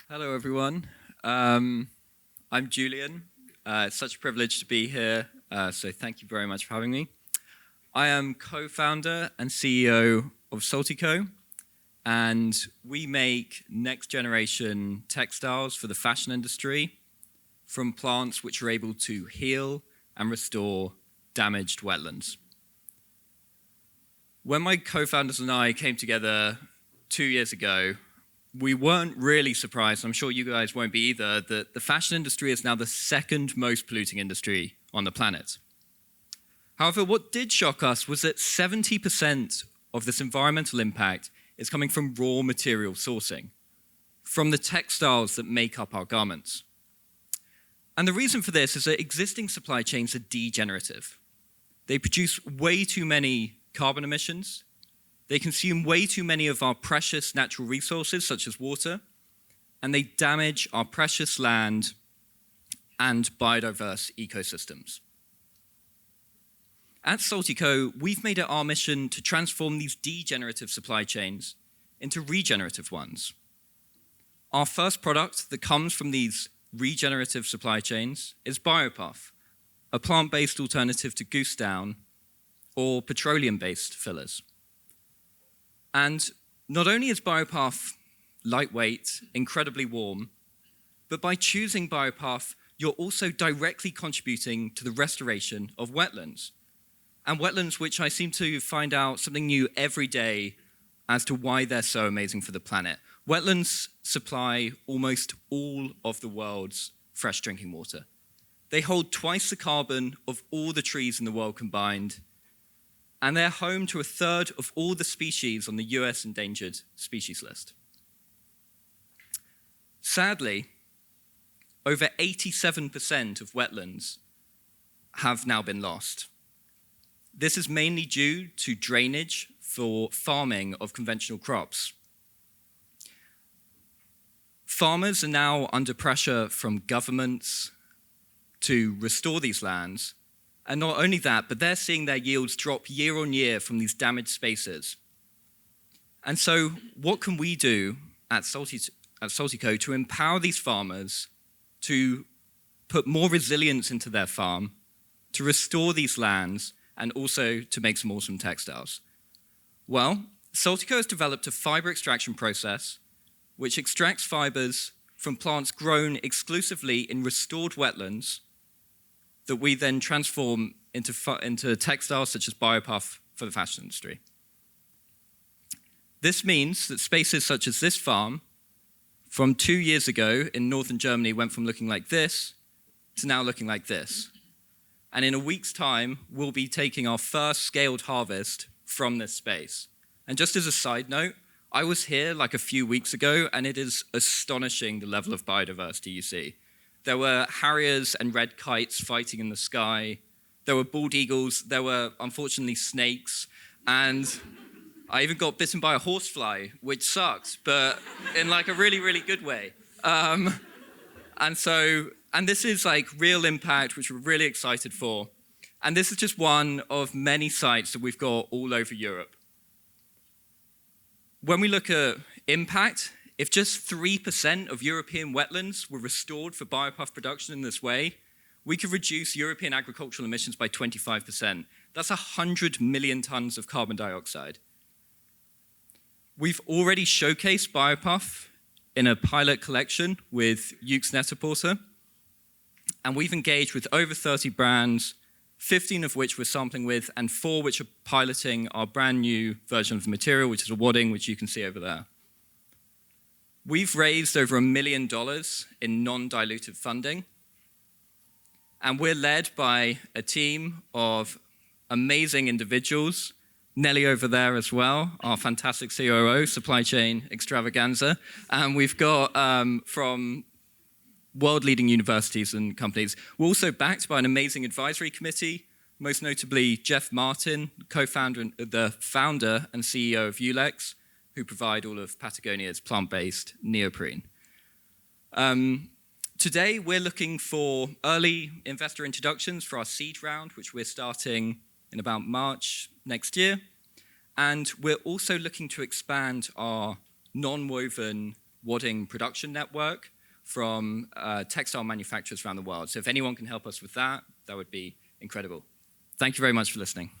Hello, everyone. I'm Julian. It's such a privilege to be here, so thank you very much for having me. I am co-founder and CEO of Saltyco, and we make next-generation textiles for the fashion industry from plants which are able to heal and restore damaged wetlands. When my co-founders and I came together 2 years ago, we weren't really surprised, I'm sure you guys won't be either, that the fashion industry is now the second most polluting industry on the planet. However, what did shock us was that 70% of this environmental impact is coming from raw material sourcing, from the textiles that make up our garments. And the reason for this is that existing supply chains are degenerative. They produce way too many carbon emissions. They consume way too many of our precious natural resources, such as water, and they damage our precious land and biodiverse ecosystems. At Saltyco, we've made it our mission to transform these degenerative supply chains into regenerative ones. Our first product that comes from these regenerative supply chains is BioPuff, a plant-based alternative to goose down or petroleum-based fillers. And not only is BioPuff lightweight, incredibly warm, but by choosing BioPuff, you're also directly contributing to the restoration of wetlands. And wetlands which I seem to find out something new every day as to why they're so amazing for the planet. Wetlands supply almost all of the world's fresh drinking water. They hold twice the carbon of all the trees in the world combined, and they're home to a third of all the species on the US endangered species list. Sadly, over 87% of wetlands have now been lost. This is mainly due to drainage for farming of conventional crops. Farmers are now under pressure from governments to restore these lands. And not only that, but they're seeing their yields drop year on year from these damaged spaces. And so what can we do at Saltyco to empower these farmers to put more resilience into their farm, to restore these lands, and also to make some awesome textiles? Well, Saltyco has developed a fiber extraction process which extracts fibers from plants grown exclusively in restored wetlands that we then transform into textiles such as BioPuff for the fashion industry. This means that spaces such as this farm, from 2 years ago in northern Germany, went from looking like this to now looking like this. And in a week's time, we'll be taking our first scaled harvest from this space. And just as a side note, I was here like a few weeks ago, and it is astonishing the level of biodiversity you see. There were harriers and red kites fighting in the sky. There were bald eagles. There were, unfortunately, snakes. And I even got bitten by a horsefly, which sucked, but in like a really, really good way. And this is like real impact, which we're really excited for. And this is just one of many sites that we've got all over Europe. When we look at impact, if just 3% of European wetlands were restored for BioPuff production in this way, we could reduce European agricultural emissions by 25%. That's 100 million tons of carbon dioxide. We've already showcased BioPuff in a pilot collection with Yoox Net-a-Porter, and we've engaged with over 30 brands, 15 of which we're sampling with, and 4 which are piloting our brand new version of the material, which is a wadding, which you can see over there. We've raised over $1 million in non-dilutive funding, and we're led by a team of amazing individuals. Nelly over there as well, our fantastic COO, supply chain extravaganza. And we've got from world-leading universities and companies. We're also backed by an amazing advisory committee, most notably Jeff Martin, the founder and CEO of Ulex, who provide all of Patagonia's plant-based neoprene. Today, we're looking for early investor introductions for our seed round, which we're starting in about March next year. And we're also looking to expand our non-woven wadding production network from textile manufacturers around the world. So if anyone can help us with that, that would be incredible. Thank you very much for listening.